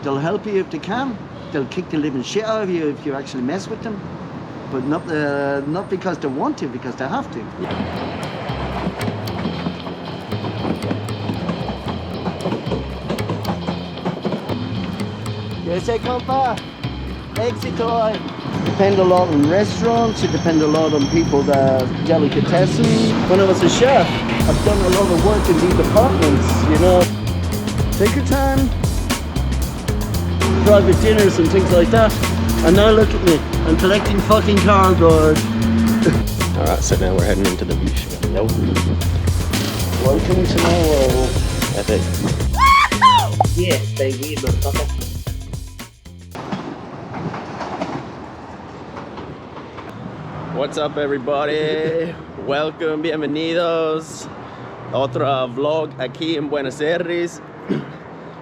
They'll help you if they can. They'll kick the living shit out of you if you actually mess with them. But not because they want to, because they have to. Yes, compa. Éxito. Depend a lot on restaurants. It depends a lot on people that delicatessen. When I was a chef, I've done a lot of work in these departments. You know, take your time. Private dinners and things like that. And now look at me. I'm collecting fucking cardboard. Alright, so now we're heading into the beach. Nope. Welcome to nuevo. That's it. Yes, baby, motherfucker. What's up, everybody? Welcome, bienvenidos. Otra vlog aquí en Buenos Aires.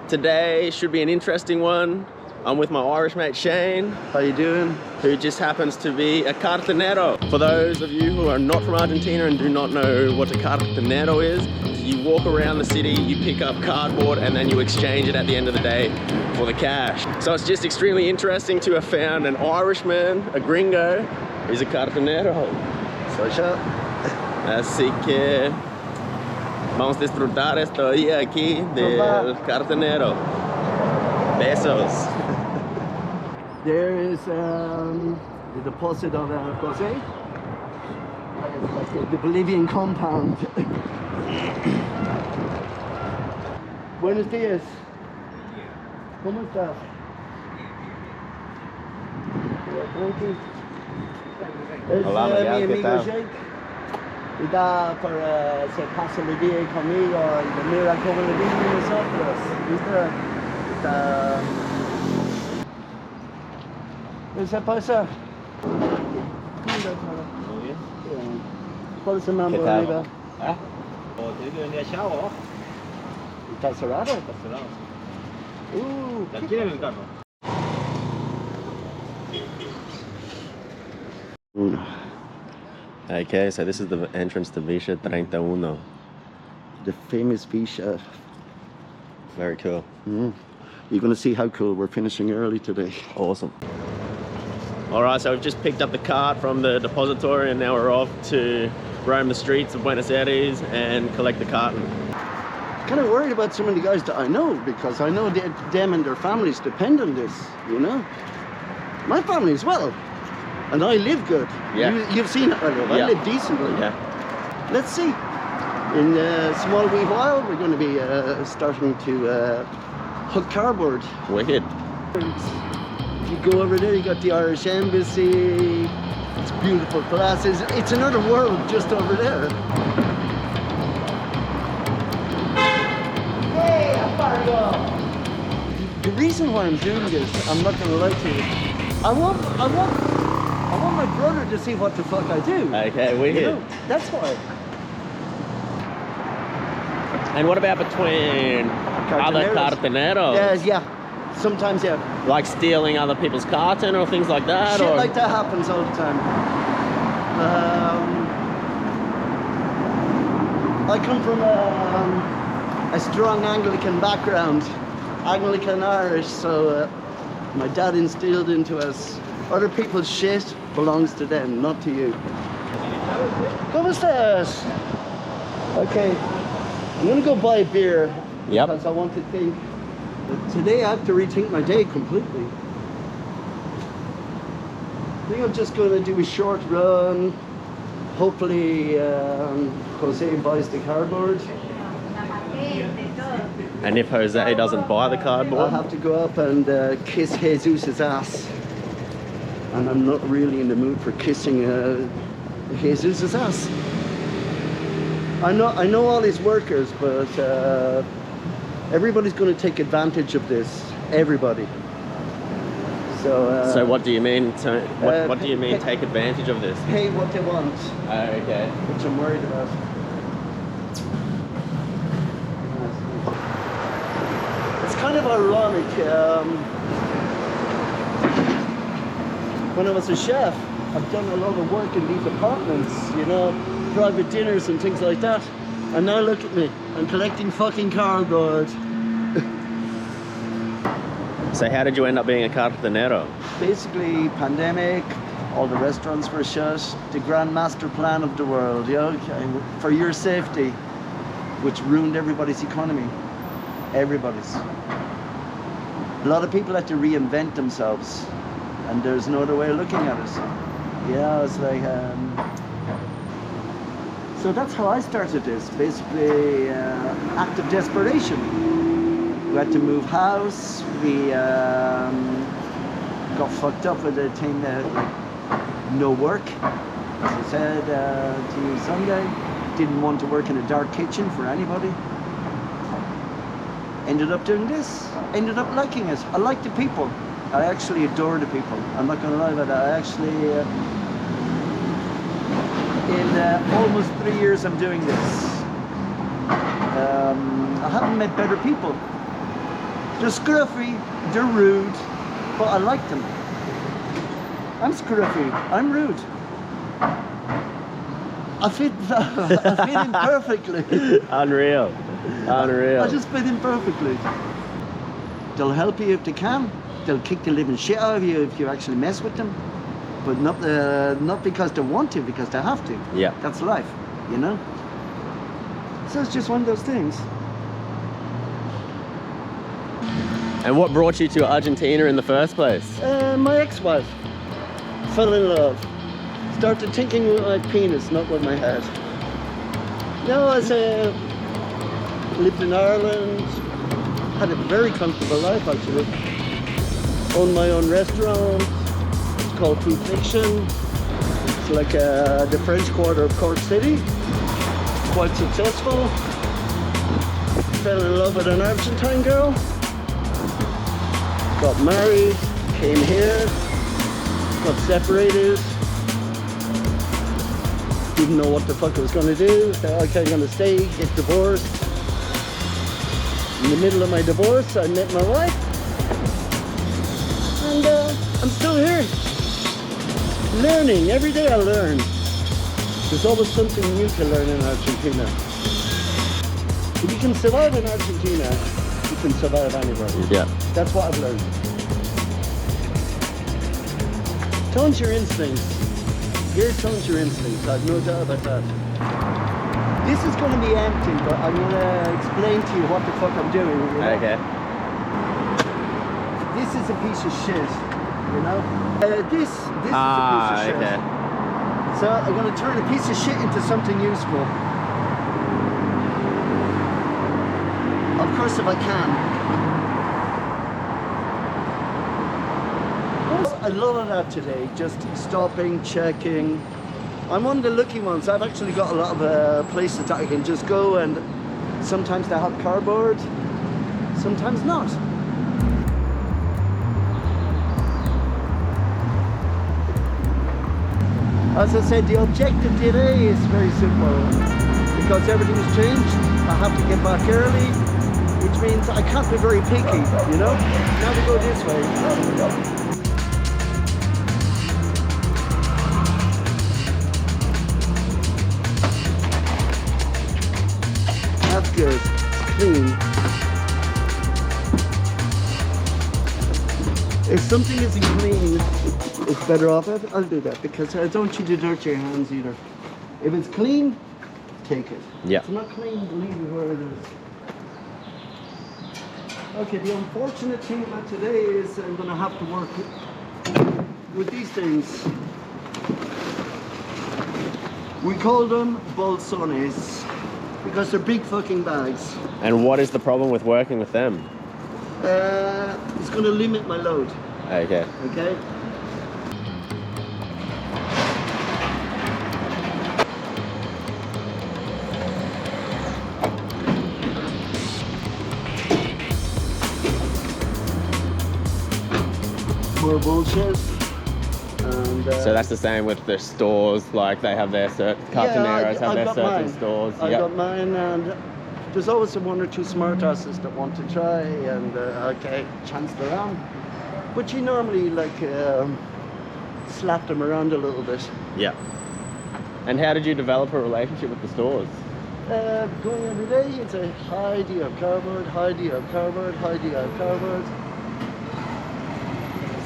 Today should be an interesting one. I'm with my Irish mate Shane. How you doing? Who just happens to be a cartonero. For those of you who are not from Argentina and do not know what a cartonero is, you walk around the city, you pick up cardboard, and then you exchange it at the end of the day for the cash. So it's just extremely interesting to have found an Irishman, a gringo, who's a cartonero. Así que vamos a disfrutar este día aquí del cartonero. Besos. There is the deposit of Jose. It's like the Bolivian compound. Buenos días. ¿Cómo estás? Es Hola, mi ¿qué amigo tal? Jake. Y da para se pasa el día conmigo y mira cómo le vimos nosotros. ¿Viste? Está... ¿Qué se pasa? Muy bien. ¿Cuál es el ¿Qué nombre tal? arriba? ¿Ah? ¿Tienes que venir a Chavo? ¿Está cerrado? Está cerrado. ¿La quieren en el carro? Okay, so this is the entrance to Villa 31. The famous Villa. Very cool. You're going to see how cool. We're finishing early today. Awesome. Alright, so we've just picked up the cart from the depository and now we're off to roam the streets of Buenos Aires and collect the carton. Kind of worried about some of the guys that I know, because I know them and their families depend on this, you know. My family as well. And I live good. Yeah. You've seen it, I live. Yeah. I live decently. Yeah. Let's see. In a small wee while, we're going to be starting to hook cardboard. Wicked. If you go over there, you got the Irish Embassy. It's beautiful places. It's another world just over there. Hey, the reason why I'm doing this, I'm not going to lie to you. I want my brother to see what the fuck I do. Okay, wicked. You know, that's why. And what about between other cartoneros? Yeah. Sometimes, yeah. Like stealing other people's carton or things like that? Shit or? like that happens all the time. I come from a strong Anglican background, Anglican Irish, so my dad instilled into us, other people's shit belongs to them, not to you. ¿Cómo estás? Okay, I'm gonna go buy a beer. Yep. Because I want to think. Today I have to rethink my day completely. I think I'm just going to do a short run. Hopefully Jose buys the cardboard. And if Jose doesn't buy the I'll cardboard? have to go up and kiss Jesus' ass. And I'm not really in the mood for kissing Jesus' ass. I know all his workers, but everybody's going to take advantage of this. Everybody. So what do you mean? What do you mean take advantage of this? Pay what they want. Okay. Which I'm worried about. It's kind of ironic. When I was a chef, I've done a lot of work in these apartments, you know, private dinners and things like that. And now look at me, I'm collecting fucking cardboard. So how did you end up being a cartonero? Basically, pandemic, all the restaurants were shut, the grand master plan of the world, for your safety, which ruined everybody's economy. Everybody's. A lot of people had to reinvent themselves, and there's no other way of looking at it. Yeah, it's like, so that's how I started this, basically act of desperation. We had to move house, we got fucked up with a thing that, like, no work, as I said to you Sunday. Didn't want to work in a dark kitchen for anybody. Ended up doing this, ended up liking it. I like the people. I actually adore the people. I'm not gonna lie about that. I actually, in almost 3 years I'm doing this, I haven't met better people. They're scruffy, they're rude, but I like them. I'm scruffy, I'm rude. I fit in perfectly. Unreal. I just fit in perfectly. They'll help you if they can. They'll kick the living shit out of you if you actually mess with them. But not because they want to, because they have to. Yeah. That's life, you know? So it's just one of those things. And what brought you to Argentina in the first place? My ex-wife. Fell in love. Started thinking with my penis, not with my head. No, I lived in Ireland. Had a very comfortable life, actually. Owned my own restaurant. It's called Food Fiction. It's like the French Quarter of Cork City. Quite successful. Fell in love with an Argentine girl. Got married, came here, got separated. Didn't know what the fuck I was gonna do. Said, okay, I'm gonna stay, get divorced. In the middle of my divorce, I met my wife. And I'm still here. Learning, every day I learn. There's always something new to learn in Argentina. If you can survive in Argentina, you can survive anywhere. Yeah. That's what I've learned. Tone your instincts. Tone your instincts. I've no doubt about that. This is going to be empty, but I'm going to explain to you what the fuck I'm doing. You know? Okay. This is a piece of shit, you know? This is a piece of shit. Okay. So I'm going to turn a piece of shit into something useful. Of course, if I can. A lot of that today, just stopping, checking. I'm one of the lucky ones. I've actually got a lot of places that I can just go, and sometimes they have cardboard, sometimes not. As I said, the objective today is very simple. Because everything's changed, I have to get back early, which means I can't be very picky, you know? Now we go this way. That's good. It's clean. If something isn't clean, it's better off. I'll do that because I don't want you to dirt your hands either. If it's clean, take it. Yeah. If it's not clean, leave it where it is. Okay, the unfortunate thing about today is I'm going to have to work with these things. We call them bolsones. Because they're big fucking bags. And what is the problem with working with them? It's going to limit my load. Okay. Okay? More bullshit. And, so that's the same with the stores, like they have their Cartoneros have their certain stores. I got mine, and there's always one or two smart asses that want to try and okay, chance their arm. But you normally like slap them around a little bit. Yeah. And how did you develop a relationship with the stores? Going every day, it's a hi, do you have cardboard? Hi, do you have cardboard? Hi, do you have cardboard?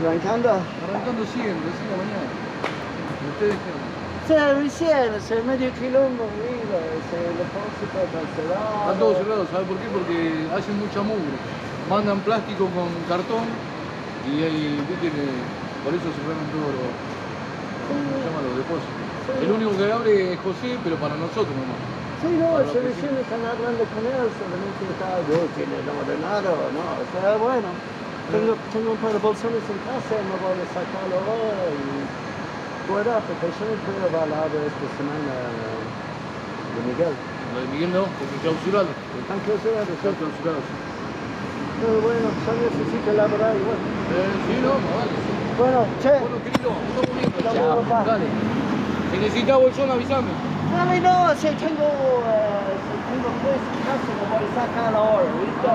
Arrancando. Arrancando siempre, recién la mañana. Ustedes Sí, recién, hace medio kilómetro arriba, el depósito cancelado. están todos cerrados, ¿sabes por qué? Porque hacen mucha mugre. Mandan plástico con cartón y ahí, viste, por eso cerraron todos los, ¿cómo se llaman? Los depósitos. Sí. El único que abre es José, pero para nosotros nomás. Sí, no, Para se los recién están hablando con él, solamente está, yo tiene el ordenado, ¿no? O sea, bueno, tengo un par de bolsones en casa, me voy a sacarlo ahora y fuera, porque yo no puedo hablar esta semana de Miguel. Lo de Miguel no, porque clausurado. Están clausurados, Están ¿sí? clausurados. Pero bueno, yo necesito elaborar igual. Sí, no, vale. Bueno, che. Bueno, querido, nos estamos viendo. Chao. Chao. Dale. Si necesitas bolsón, avísame. Dale, no, si tengo pues en casa, me voy a sacar ahora, ¿viste?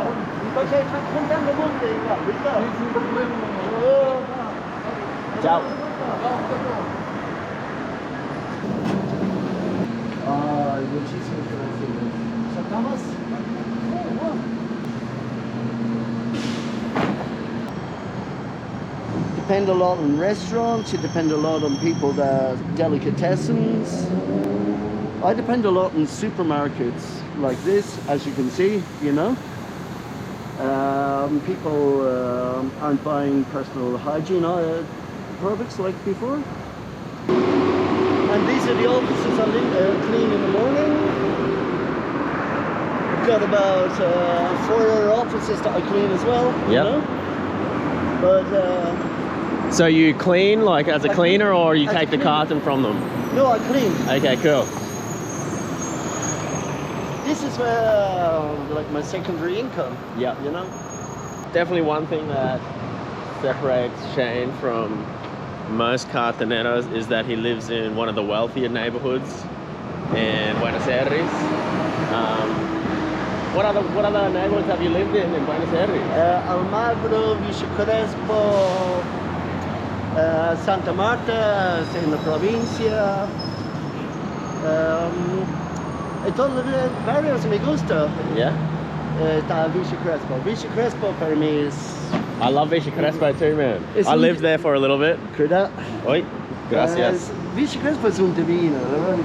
Porque están juntando monte igual, ¿viste? Sí, sin problema. Chao. Ay, muchísimas gracias. ¿Sacamos? Oh, wow. Depend a lot on restaurants, it depends a lot on people that delicatessens. I depend a lot on supermarkets like this, as you can see, you know. People aren't buying personal hygiene products like before. And these are the offices I clean in the morning. I've got about 4 other offices that I clean as well, you Yep. know. But So you clean like as a I cleaner, or you as a take the cleaner. carton from them? no, I clean. Okay, cool. This is like my secondary income. Yeah. You know. Definitely one thing that separates Shane from most cartoneros is that he lives in one of the wealthier neighborhoods in Buenos Aires. What other neighborhoods have you lived in Buenos Aires? Almagro, Villa Crespo, Santa Marta, en la provincia. Todos los barrios me gusta. Yeah. Está Villa Crespo. Villa Crespo para mí es... I love Villa Crespo too, man. It's I lived there for a little bit. ¿Verdad? Oi, gracias. Villa Crespo es un divino, la verdad.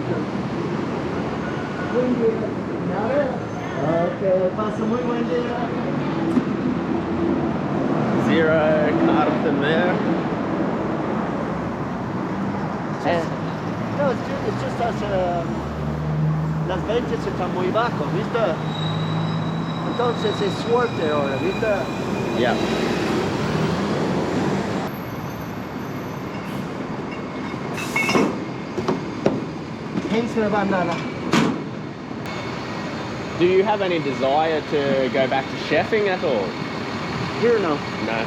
Buen día. Nada. Ok, pasa muy buen día. Zero Cartonero. No, it's just that las ventas están muy bajas, ¿viste? Entonces es suerte ahora, ¿viste? Yeah. Hence la bandana. Do you have any desire to go back to chefing at all? Here no. No.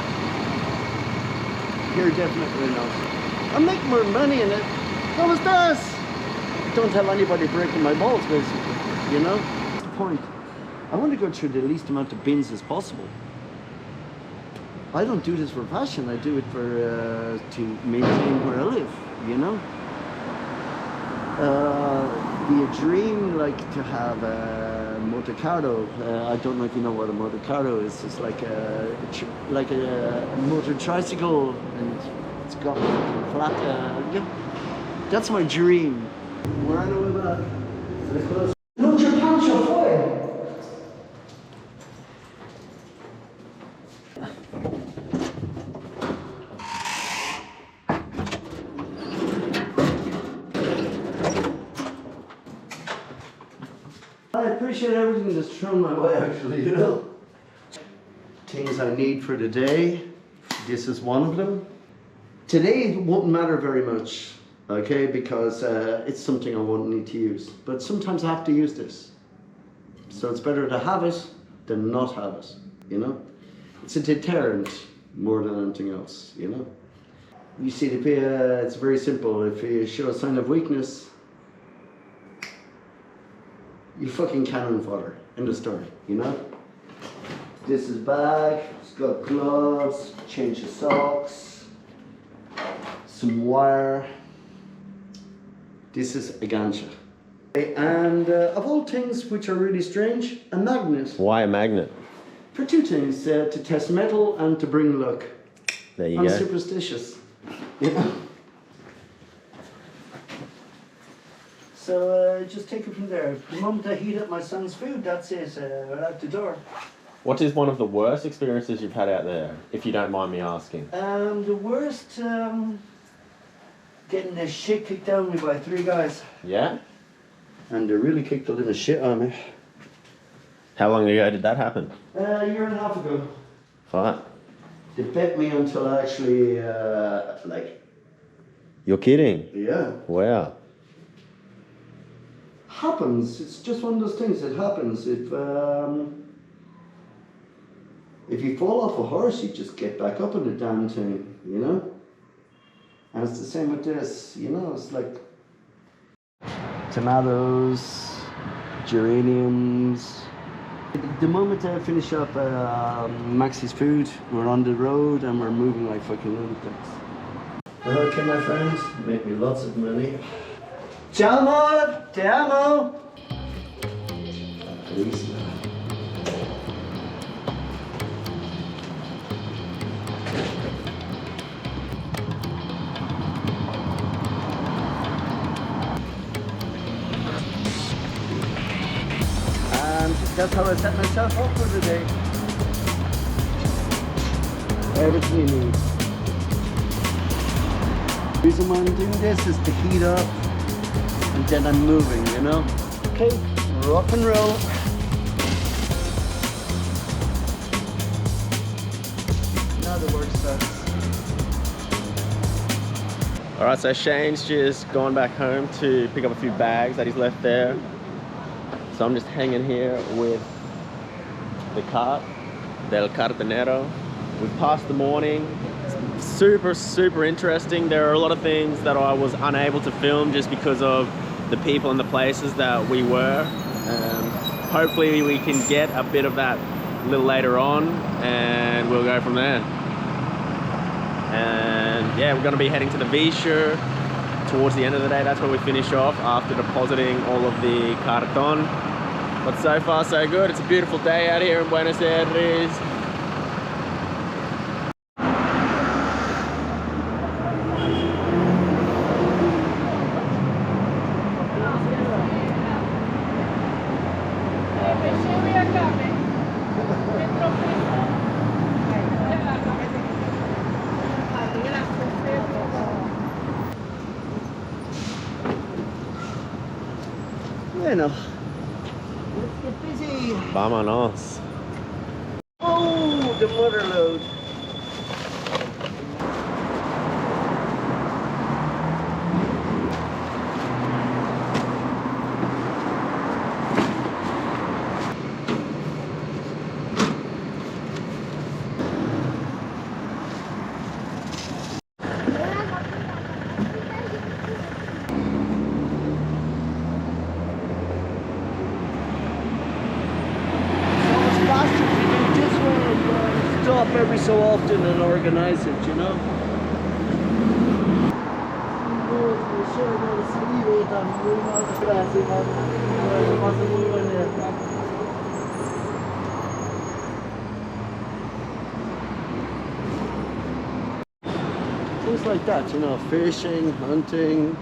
Here definitely no. I make more money in it. ¿Cómo estás? Don't have anybody breaking my balls, basically. You know? That's the point. I want to go through the least amount of bins as possible. I don't do this for passion. I do it for to maintain where I live. You know? Be a dream, like to have a motorcarro. I don't know if you know what a motorcarro is. It's like a motor tricycle, and it's got flat. Yeah. That's my dream. Where I know about the close. Look, your pants are full. I appreciate everything that's thrown my way, actually, you know. Things I need for the day. This is one of them. Today won't matter very much, okay, because it's something I won't need to use. But sometimes I have to use this. So it's better to have it than not have it, you know. It's a deterrent more than anything else, you know. You see, it's very simple. If you show a sign of weakness, you fucking cannon fodder. End of story, you know? This is bag, it's got gloves, change of socks, some wire. This is a gancha. And of all things which are really strange, a magnet. Why a magnet? For two things, to test metal and to bring luck. There you I'm go. superstitious. You know? So just take it from there. The moment I heat up my son's food, that's it. Right out the door. What is one of the worst experiences you've had out there, if you don't mind me asking? The worst, getting the shit kicked out of me by 3 guys. Yeah? And they really kicked the living shit out of me. How long ago did that happen? A year and a half ago. Fine. They bet me until I actually, You're kidding? yeah. Wow. Happens. It's just one of those things that happens. If you fall off a horse, you just get back up on the damn thing, you know? And it's the same with this, you know, it's like tomatoes, geraniums. The moment I finish up Max's food, we're on the road and we're moving like fucking lunatics. Okay, my friends, make me lots of money. Ciao amore, te amo. Please. And that's how I set myself up for the day. Everything you need. The reason why I'm doing this is to heat up and then I'm moving, you know? Okay, rock and roll. Now the work starts. All right, so Shane's just gone back home to pick up a few bags that he's left there. So I'm just hanging here with the cart, del Cartonero. We've passed the morning. It's super, super interesting. There are a lot of things that I was unable to film just because of the people and the places that we were. Hopefully we can get a bit of that a little later on and we'll go from there. And yeah, we're gonna be heading to the Villa towards the end of the day. That's where we finish off after depositing all of the carton. But so far so good. It's a beautiful day out here in Buenos Aires. Bueno, let's get busy. Vámonos. Oh, the motor load. Stop every so often and organize it, you know? Things like that, you know, fishing, hunting.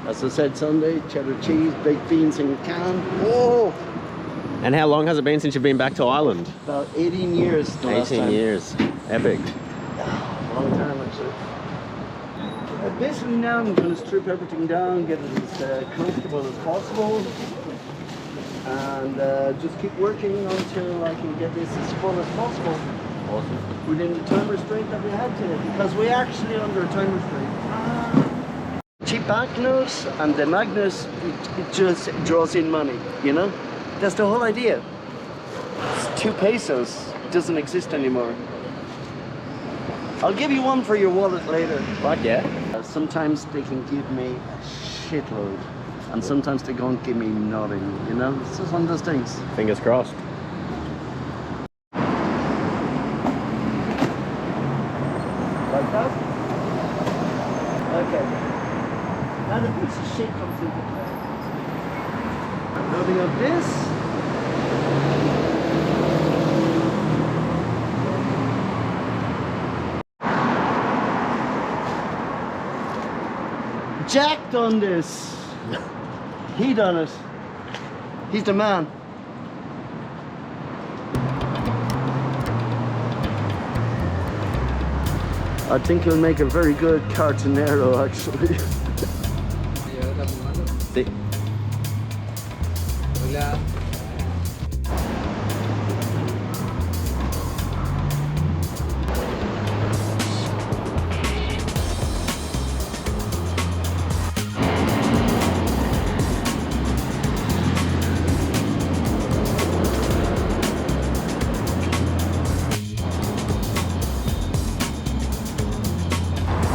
As I said, Sunday, cheddar cheese, baked beans in a can. Whoa! And how long has it been since you've been back to Ireland? About 18 years. 18 years. Epic. Long time actually. Basically now I'm going to strip everything down, get it as comfortable as possible, and just keep working until I can get this as full as possible. Awesome. Within the time restraint that we had today, because we're actually under a time restraint. Cheap banknotes and the magnets, it just draws in money, you know? That's the whole idea. It's 2 pesos. It doesn't exist anymore. I'll give you one for your wallet later. Fuck yeah. Sometimes they can give me a shitload, and sometimes they don't give me nothing, you know? It's just one of those things. Fingers crossed. Like that? Okay. Now the piece of shit comes into play. Loading up this. Jack done this. He done it. He's the man. I think he'll make a very good Cartonero, actually. Sí. Hola.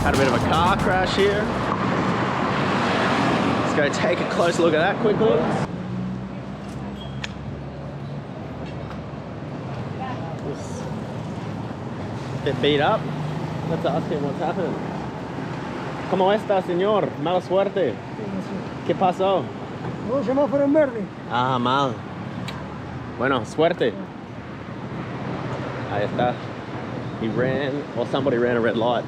Had a bit of a car crash here. Let's go take a close look at that quickly. Bit beat up. Let's ask him what's happened. ¿Cómo está, señor? Mala suerte. ¿Qué pasó? No, semáforo en verde. Ah, mal. Bueno, suerte. Ahí está. He ran, or somebody ran a red light.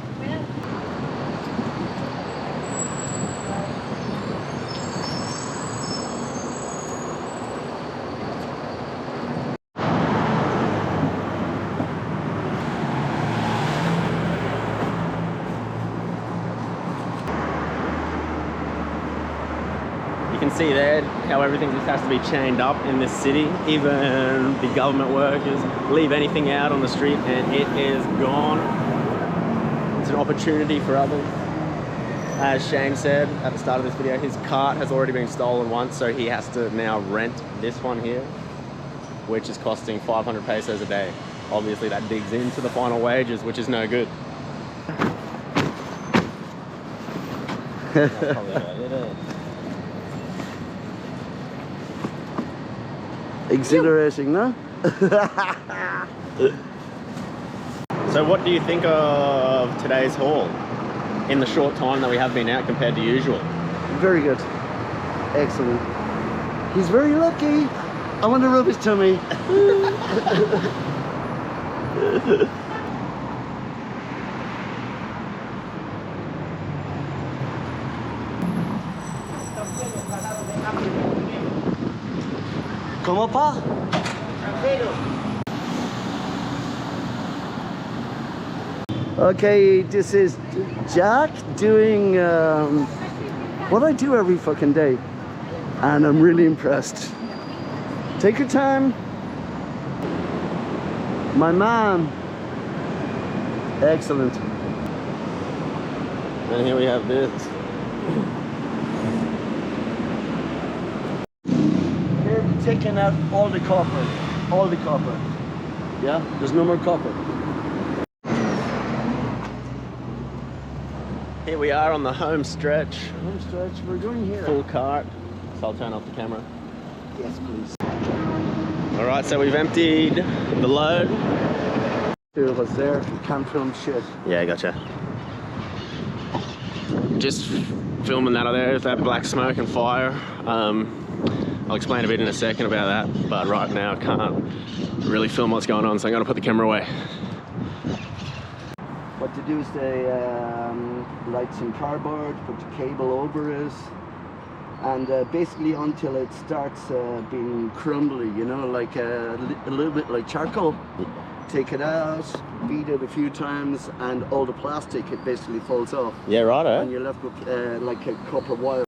You can see there how everything just has to be chained up in this city. Even the government workers leave anything out on the street and it is gone. It's an opportunity for others. As Shane said at the start of this video, his cart has already been stolen once, so he has to now rent this one here, which is costing 500 pesos a day. Obviously that digs into the final wages, which is no good. Exhilarating, no? So what do you think of today's haul in the short time that we have been out compared to usual? Very good. Excellent. He's very lucky. I want to rub his tummy. ¿Cómo pa? Okay, this is Jack doing what I do every fucking day, and I'm really impressed. Take your time. My man. Excellent. And here we have this. Here we're taking out all the copper. All the copper. Yeah, there's no more copper. Here we are on the home stretch. Home stretch, we're going here. Full cart. So I'll turn off the camera. Yes, please. All right, so we've emptied the load. Two of us there, can't film shit. Yeah, gotcha. Just filming that out there, that black smoke and fire. I'll explain a bit in a second about that, but right now I can't really film what's going on, so I'm gonna put the camera away. What to do is they light some cardboard, put the cable over it, and basically until it starts being crumbly, you know, like a little bit like charcoal. Take it out, beat it a few times, and all the plastic, it basically falls off. Yeah, right, And you're left with like a copper wire.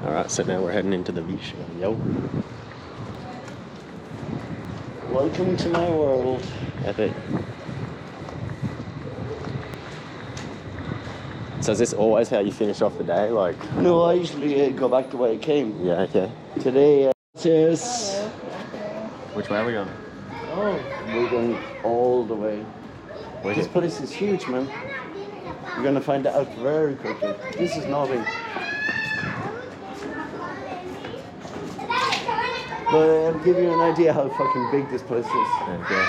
All right, so now we're heading into the Villa. Yo. Welcome to my world. Epic. So is this always how you finish off the day? Like? No, I usually go back the way I came. Yeah, okay. Today, is Which way are we going? we're going all the way. Where's This it? place is huge, man. You're gonna find that out very quickly. This is nothing. But I'll give you an idea how fucking big this place is. Okay.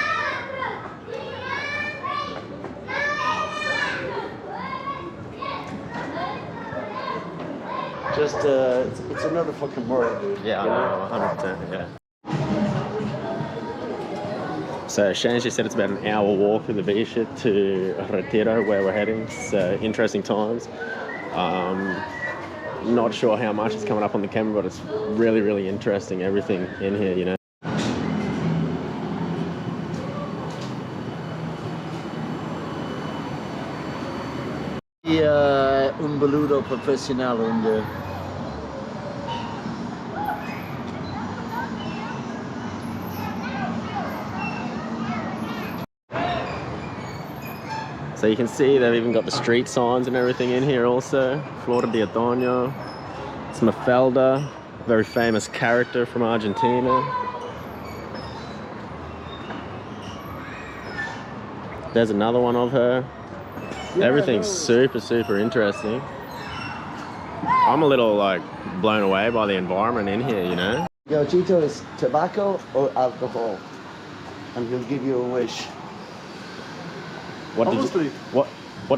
Just, it's another fucking world. Yeah, I you know, 100%, yeah. So Shane just said it's about an hour walk through the Villa to Retiro, where we're heading. So interesting times. Not sure how much is coming up on the camera, but it's really, really interesting, everything in here, you know. Un boludo professional under. So you can see they've even got the street signs and everything in here also. Flor de Otoño. It's Mafalda, very famous character from Argentina. There's another one of her. Everything's super, super interesting. I'm a little like blown away by the environment in here, you know? Gauchito is tobacco or alcohol, and he'll give you a wish. What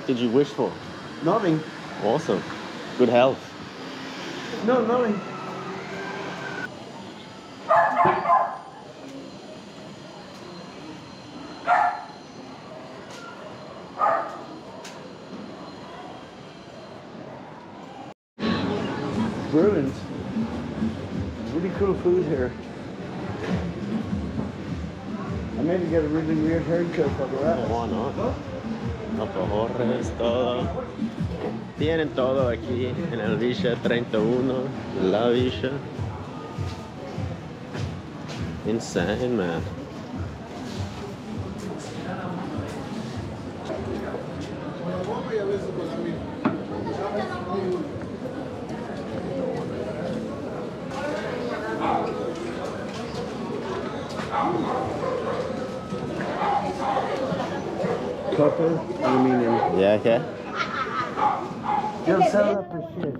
did you wish for? Nothing. Awesome. Good health. No, nothing. Brilliant. Really cool food here. I maybe get a really weird haircut for the rest. Why not? Alfajores, todo. Tienen todo aquí en el Villa 31, La Villa. Insane, man. Purple, aluminum. Yeah, okay. They'll sell that for shit.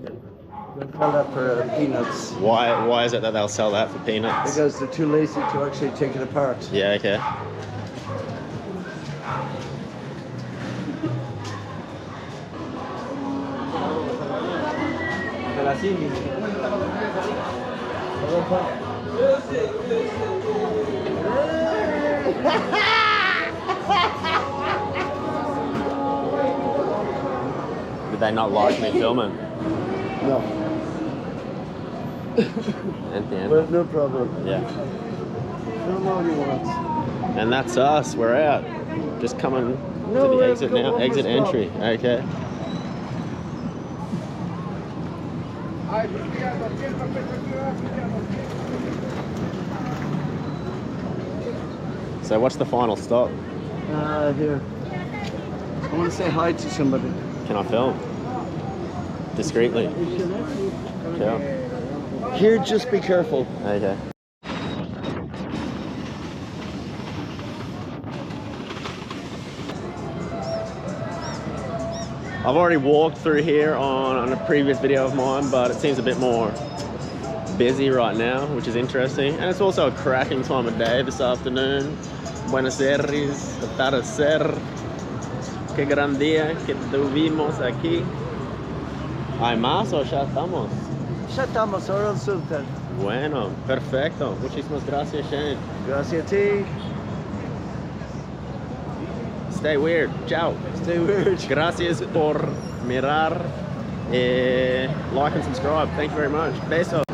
They'll sell that for peanuts. Why is it that they'll sell that for peanuts? Because they're too lazy to actually take it apart. Yeah, okay. Did they not like me filming? No. Entiendo. Well, no problem. Yeah. Film all you want. And that's us. We're out. Just coming No, to we the have exit to go now. one Exit more stop. entry. Okay. So what's the final stop? Here. I want to say hi to somebody. Can I film? Discreetly. Sure. Here, just be careful. Okay. I've already walked through here on a previous video of mine, but it seems a bit more busy right now, which is interesting. And it's also a cracking time of day this afternoon. Buenos Aires, atardecer. Qué gran día que tuvimos aquí. ¿Hay más o ya estamos? Ya estamos, ahora resulta. Bueno, perfecto. Muchísimas gracias, Shane. Gracias a ti. Stay weird. Ciao. Stay weird. Gracias por mirar. Like and subscribe. Thank you very much. Besos.